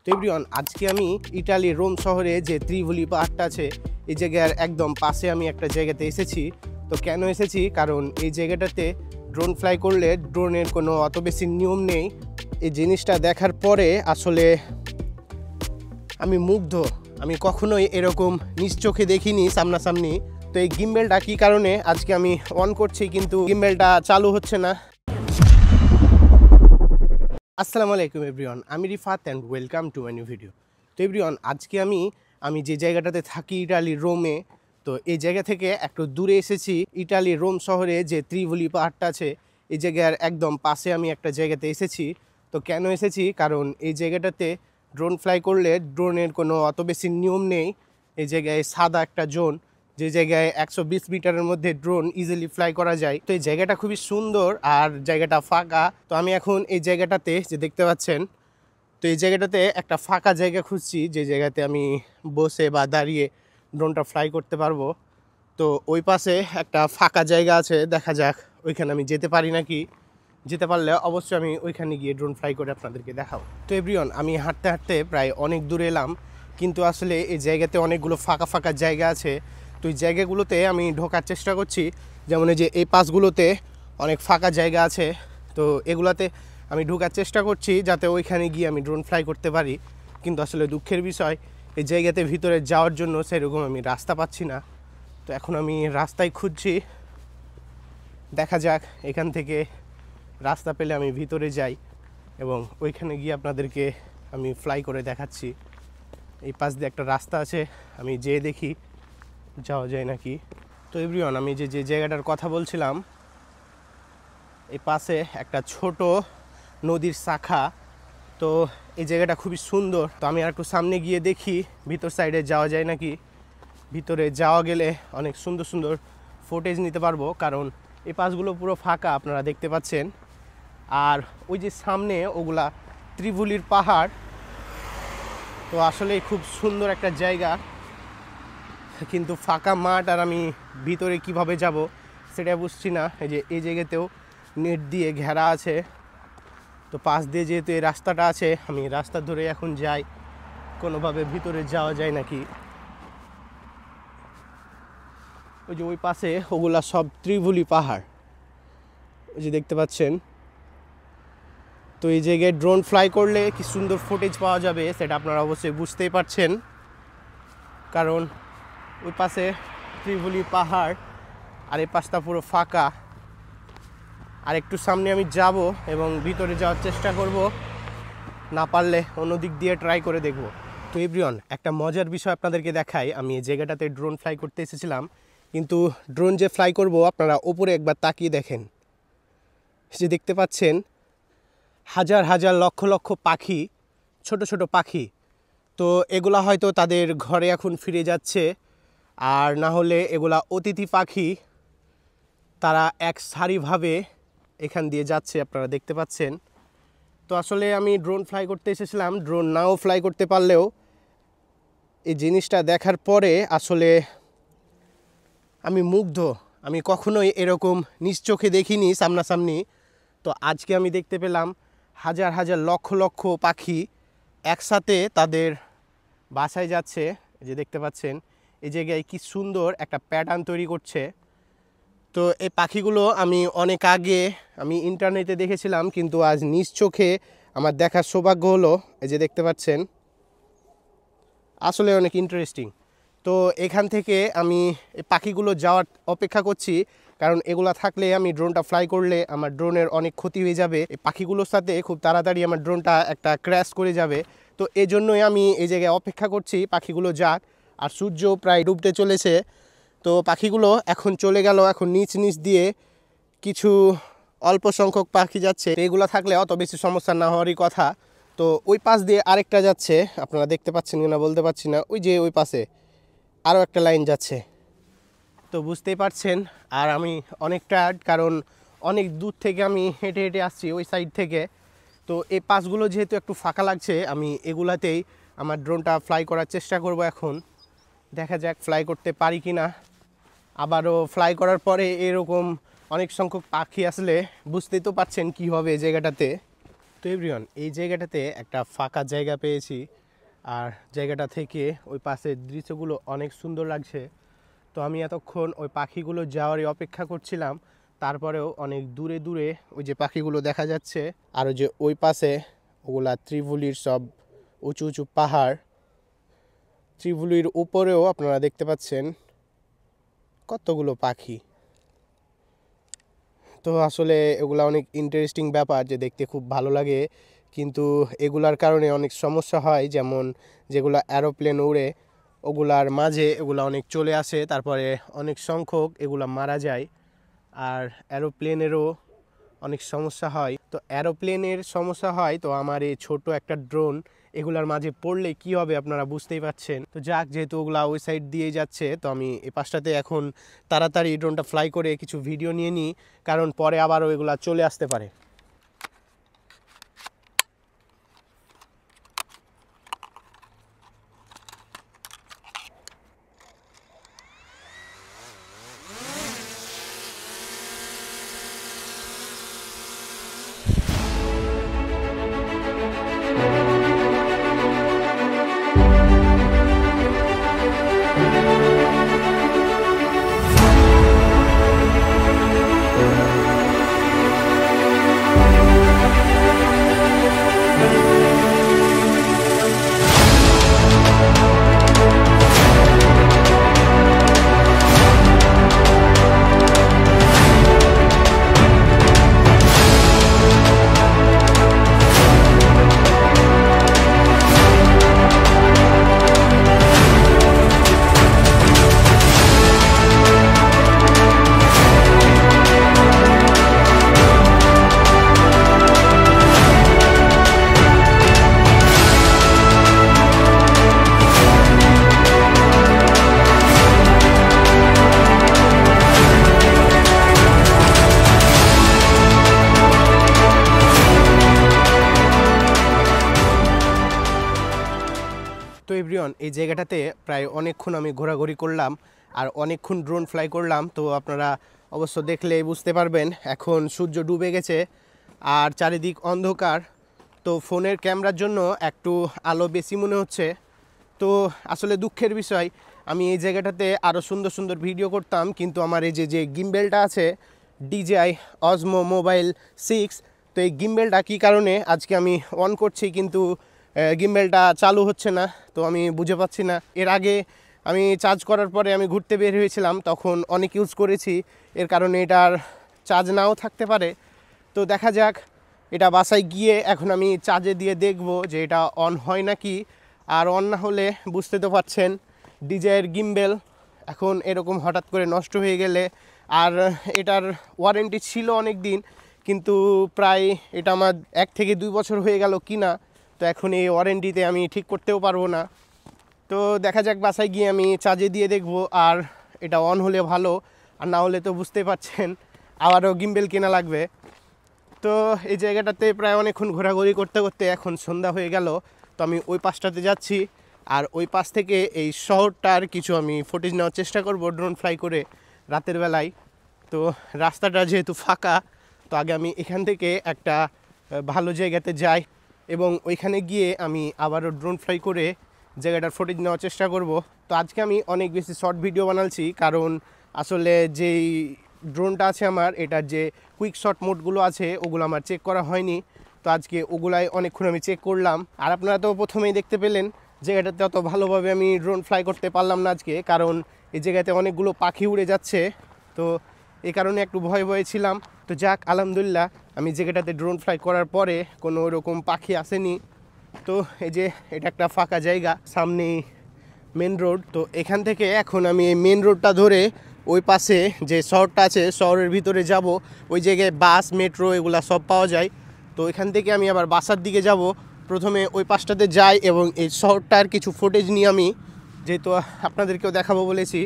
তো এভরিওয়ান, আজকে আমি ইটালির রোম শহরে যে ত্রিভুলি পাহাড়টা আছে এই জায়গার একদম পাশে আমি একটা জায়গাতে এসেছি। তো কেন এসেছি, কারণ এই জায়গাটাতে ড্রোন ফ্লাই করলে ড্রোনের কোনো অত বেশি নিয়ম নেই। এই জিনিসটা দেখার পরে আসলে আমি মুগ্ধ। আমি কখনোই এরকম নিজ চোখে দেখিনি সামনাসামনি। তো এই গিম্বেলটা কী কারণে আজকে আমি অন করছি কিন্তু গিম্বেলটা চালু হচ্ছে না। আসসালামু আলাইকুম এভরিওয়ান, আমি Rifat and welcome to my new video. তো এভরিওয়ান, আজকে আমি যে জায়গাটাতে থাকি ইটালির রোমে, তো এই জায়গা থেকে একটু দূরে এসেছি। ইটালির রোম শহরে যে ত্রিভুলি পাহাড়টা আছে এই জায়গার একদম পাশে আমি একটা জায়গাতে এসেছি। তো কেন এসেছি, কারণ এই জায়গাটাতে ড্রোন ফ্লাই করলে ড্রোনের কোনো অত বেশি নিয়ম নেই। এই জায়গায় সাদা একটা জোন, যে জায়গায় 120 মিটারের মধ্যে ড্রোন ইজিলি ফ্লাই করা যায়। তো এই জায়গাটা খুবই সুন্দর আর জায়গাটা ফাঁকা। তো আমি এখন এই জায়গাটাতে যে দেখতে পাচ্ছেন, তো এই জায়গাটাতে একটা ফাঁকা জায়গা খুঁজছি যে জায়গাতে আমি বসে বা দাঁড়িয়ে ড্রোনটা ফ্লাই করতে পারবো। তো ওই পাশে একটা ফাঁকা জায়গা আছে, দেখা যাক ওইখানে আমি যেতে পারি নাকি। যেতে পারলে অবশ্যই আমি ওইখানে গিয়ে ড্রোন ফ্লাই করে আপনাদেরকে দেখাবো। তো এভরিওয়ান, আমি হাঁটতে হাঁটতে প্রায় অনেক দূরে এলাম, কিন্তু আসলে এই জায়গাতে অনেকগুলো ফাঁকা ফাঁকা জায়গা আছে। তো এই জায়গাগুলোতে আমি ঢোকার চেষ্টা করছি, যেমন এই যে এই পাশগুলোতে অনেক ফাঁকা জায়গা আছে। তো এগুলাতে আমি ঢোকার চেষ্টা করছি যাতে ওইখানে গিয়ে আমি ড্রোন ফ্লাই করতে পারি। কিন্তু আসলে দুঃখের বিষয়, এই জায়গাতে ভিতরে যাওয়ার জন্য সেরকম আমি রাস্তা পাচ্ছি না। তো এখন আমি রাস্তায় খুঁজছি, দেখা যাক এখান থেকে রাস্তা পেলে আমি ভিতরে যাই এবং ওইখানে গিয়ে আপনাদেরকে আমি ফ্লাই করে দেখাচ্ছি। এই পাশ দিয়ে একটা রাস্তা আছে, আমি যেয়ে দেখি যাওয়া যায় নাকি। তো এভরিওয়ান, আমি যে জায়গাটার কথা বলছিলাম, এই পাশে একটা ছোট নদীর শাখা। তো এই জায়গাটা খুবই সুন্দর। তো আমি আর একটু সামনে গিয়ে দেখি ভিতর সাইডে যাওয়া যায় নাকি। ভিতরে যাওয়া গেলে অনেক সুন্দর সুন্দর ফুটেজ নিতে পারবো, কারণ এই পাশগুলো পুরো ফাঁকা আপনারা দেখতে পাচ্ছেন। আর ওই যে সামনে ওগুলা ত্রিভুলির পাহাড়। তো আসলে খুব সুন্দর একটা জায়গা, কিন্তু ফাঁকা মাঠ, আর আমি ভিতরে কিভাবে যাব সেটা বুঝছি না। এই যে এই জায়গাতেও নেট দিয়ে ঘেরা আছে। তো পাশ দিয়ে যেহেতু এই রাস্তাটা আছে, আমি রাস্তা ধরে এখন যাই কোনোভাবে ভিতরে যাওয়া যায় নাকি। ওই যে ওই পাশে ওগুলা সব ত্রিভুলি পাহাড়, ওই যে দেখতে পাচ্ছেন। তো এই জায়গায় ড্রোন ফ্লাই করলে কি সুন্দর ফুটেজ পাওয়া যাবে সেটা আপনারা অবশ্যই বুঝতেই পারছেন, কারণ ওই পাশে ত্রিভুলি পাহাড় আর এই পাশটা পুরো ফাঁকা। আর একটু সামনে আমি যাব এবং ভিতরে যাওয়ার চেষ্টা করব, না পারলে অন্য দিক দিয়ে ট্রাই করে দেখব। তো এভরিওয়ান, একটা মজার বিষয় আপনাদেরকে দেখাই। আমি এই জায়গাটাতে ড্রোন ফ্লাই করতে এসেছিলাম, কিন্তু ড্রোন যে ফ্লাই করব আপনারা ওপরে একবার তাকিয়ে দেখেন। যে দেখতে পাচ্ছেন হাজার হাজার লক্ষ লক্ষ পাখি, ছোট ছোট পাখি। তো এগুলা হয়তো তাদের ঘরে এখন ফিরে যাচ্ছে, আর না হলে এগুলা অতিথি পাখি। তারা এক সারিভাবে এখান দিয়ে যাচ্ছে, আপনারা দেখতে পাচ্ছেন। তো আসলে আমি ড্রোন ফ্লাই করতে এসেছিলাম, ড্রোন নাও ফ্লাই করতে পারলেও এই জিনিসটা দেখার পরে আসলে আমি মুগ্ধ। আমি কখনোই এরকম নিজ চোখে দেখিনি সামনাসামনি। তো আজকে আমি দেখতে পেলাম হাজার হাজার লক্ষ লক্ষ পাখি একসাথে তাদের বাসায় যাচ্ছে। যে দেখতে পাচ্ছেন এই জায়গায় কি সুন্দর একটা প্যাটার্ন তৈরি করছে। তো এই পাখিগুলো আমি অনেক আগে ইন্টারনেটে দেখেছিলাম, কিন্তু আজ নিজ চোখে আমার দেখার সৌভাগ্য হলো। এই যে দেখতে পাচ্ছেন, আসলে অনেক ইন্টারেস্টিং। তো এখান থেকে আমি এই পাখিগুলো যাওয়ার অপেক্ষা করছি, কারণ এগুলা থাকলে আমি ড্রোনটা ফ্লাই করলে আমার ড্রোনের অনেক ক্ষতি হয়ে যাবে। এই পাখিগুলোর সাথে খুব তাড়াতাড়ি আমার ড্রোনটা একটা ক্র্যাশ করে যাবে। তো এই জন্যই আমি এই জায়গায় অপেক্ষা করছি পাখিগুলো যাক। আর সূর্য প্রায় ডুবতে চলেছে, তো পাখিগুলো এখন চলে গেল। এখন নিচ নিচ দিয়ে কিছু অল্প সংখ্যক পাখি যাচ্ছে। এগুলো থাকলে অত বেশি সমস্যা না হওয়ারই কথা। তো ওই পাশ দিয়ে আরেকটা যাচ্ছে, আপনারা দেখতে পাচ্ছেন কিনা বলতে পারছি না। ওই যে ওই পাশে আরও একটা লাইন যাচ্ছে, তো বুঝতেই পারছেন। আর আমি অনেক টায়ার্ড, কারণ অনেক দূর থেকে আমি হেঁটে হেঁটে আসছি ওই সাইড থেকে। তো এই পাশগুলো যেহেতু একটু ফাঁকা লাগছে, আমি এগুলাতেই আমার ড্রোনটা ফ্লাই করার চেষ্টা করব। এখন দেখা যাক ফ্লাই করতে পারি কি না। আবারও ফ্লাই করার পরে এরকম অনেক সংখ্যক পাখি আসলে বুঝতেই তো পারছেন কী হবে এই জায়গাটাতে। তো তো এভরিওয়ান, এই জায়গাটাতে একটা ফাঁকা জায়গা পেয়েছি, আর জায়গাটা থেকে ওই পাশের দৃশ্যগুলো অনেক সুন্দর লাগছে। তো আমি এতক্ষণ ওই পাখিগুলো যাওয়ারই অপেক্ষা করছিলাম, তারপরেও অনেক দূরে দূরে ওই যে পাখিগুলো দেখা যাচ্ছে। আর ওই যে ওই পাশে ওগুলা ত্রিভুলির সব উঁচু উঁচু পাহাড়, ত্রিভুলির উপরেও আপনারা দেখতে পাচ্ছেন কতগুলো পাখি। তো আসলে এগুলা অনেক ইন্টারেস্টিং ব্যাপার, যে দেখতে খুব ভালো লাগে, কিন্তু এগুলার কারণে অনেক সমস্যা হয়। যেমন যেগুলো অ্যারোপ্লেন উড়ে ওগুলার মাঝে এগুলা অনেক চলে আসে, তারপরে অনেক সংখ্যক এগুলা মারা যায়। আর অ্যারোপ্লেনেরও অনেক সমস্যা হয়। তো অ্যারোপ্লেনের সমস্যা হয়, তো আমার এই ছোট একটা ড্রোন এগুলার মাঝে পড়লে কি হবে আপনারা বুঝতেই পারছেন। তো যাক, যেহেতু ওগুলা ওই সাইড দিয়ে যাচ্ছে, তো আমি এই পাশটাতে এখন তাড়াতাড়ি ড্রোনটা ফ্লাই করে কিছু ভিডিও নিয়ে নিই, কারণ পরে আবারও এগুলা চলে আসতে পারে। তো এভরিওয়ান, এই জায়গাটাতে প্রায় অনেকক্ষণ আমি ঘোরাঘুরি করলাম আর অনেকক্ষণ ড্রোন ফ্লাই করলাম। তো আপনারা অবশ্য দেখলেই বুঝতে পারবেন, এখন সূর্য ডুবে গেছে আর চারিদিক অন্ধকার। তো ফোনের ক্যামেরার জন্য একটু আলো বেশি মনে হচ্ছে। তো আসলে দুঃখের বিষয়, আমি এই জায়গাটাতে আরও সুন্দর সুন্দর ভিডিও করতাম, কিন্তু আমার এই যে গিম্বেলটা আছে DJI Osmo Mobile 6, তো এই গিম্বেলটা কী কারণে আজকে আমি অন করছি কিন্তু গিম্বেলটা চালু হচ্ছে না, তো আমি বুঝে পাচ্ছি না। এর আগে আমি চার্জ করার পরে আমি ঘুরতে বের হয়েছিলাম, তখন অনেক ইউজ করেছি, এর কারণে এটার চার্জ নাও থাকতে পারে। তো দেখা যাক, এটা বাসায় গিয়ে এখন আমি চার্জে দিয়ে দেখব যে এটা অন হয় নাকি। আর অন না হলে বুঝতে তো পারছেন, DJI-এর গিম্বেল এখন এরকম হঠাৎ করে নষ্ট হয়ে গেলে, আর এটার ওয়ারেন্টি ছিল অনেক দিন, কিন্তু প্রায় এটা আমার 1 থেকে 2 বছর হয়ে গেল কিনা, তো এখন এই ওয়ারেন্টিতে আমি ঠিক করতেও পারবো না। তো দেখা যাক, বাসায় গিয়ে আমি চার্জে দিয়ে দেখব, আর এটা অন হলে ভালো, আর না হলে তো বুঝতে পারছেন আবারও গিম্বেল কেনা লাগবে। তো এই জায়গাটাতে প্রায় অনেকক্ষণ ঘোরাঘুরি করতে করতে এখন সন্ধ্যা হয়ে গেল। তো আমি ওই পাশটাতে যাচ্ছি, আর ওই পাশ থেকে এই শহরটার কিছু আমি ফুটেজ নেওয়ার চেষ্টা করব ড্রোন ফ্লাই করে রাতের বেলায়। তো রাস্তাটা যেহেতু ফাঁকা, তো আগে আমি এখান থেকে একটা ভালো জায়গাতে যাই এবং ওইখানে গিয়ে আমি আবারও ড্রোন ফ্লাই করে জায়গাটার ফুটেজ নেওয়ার চেষ্টা করব। তো আজকে আমি অনেক বেশি শর্ট ভিডিও বানাচ্ছি, কারণ আসলে যেই ড্রোনটা আছে আমার, এটার যে কুইক শট মোডগুলো আছে ওগুলো আমার চেক করা হয়নি। তো আজকে ওগুলাই অনেকক্ষণ আমি চেক করলাম। আর আপনারা তো প্রথমেই দেখতে পেলেন জায়গাটাতে অত ভালোভাবে আমি ড্রোন ফ্লাই করতে পারলাম না আজকে, কারণ এই জায়গাতে অনেকগুলো পাখি উড়ে যাচ্ছে, তো এই কারণে একটু ভয়ে ভয়ে ছিলাম। তো যাক, আলহামদুলিল্লাহ আমি জায়গাটাতে ড্রোন ফ্লাই করার পরে কোনো ওরকম পাখি আসেনি। তো এই যে এটা একটা ফাঁকা জায়গা, সামনেই মেন রোড। তো এখান থেকে এখন আমি এই মেন রোডটা ধরে ওই পাশে যে শহরটা আছে শহরের ভিতরে যাব। ওই জায়গায় বাস, মেট্রো এগুলা সব পাওয়া যায়। তো এখান থেকে আমি আবার বাসার দিকে যাব। প্রথমে ওই পাশটাতে যাই এবং এই শহরটার কিছু ফুটেজ নিয়ে আমি যেহেতু আপনাদেরকেও দেখাবো বলেছি,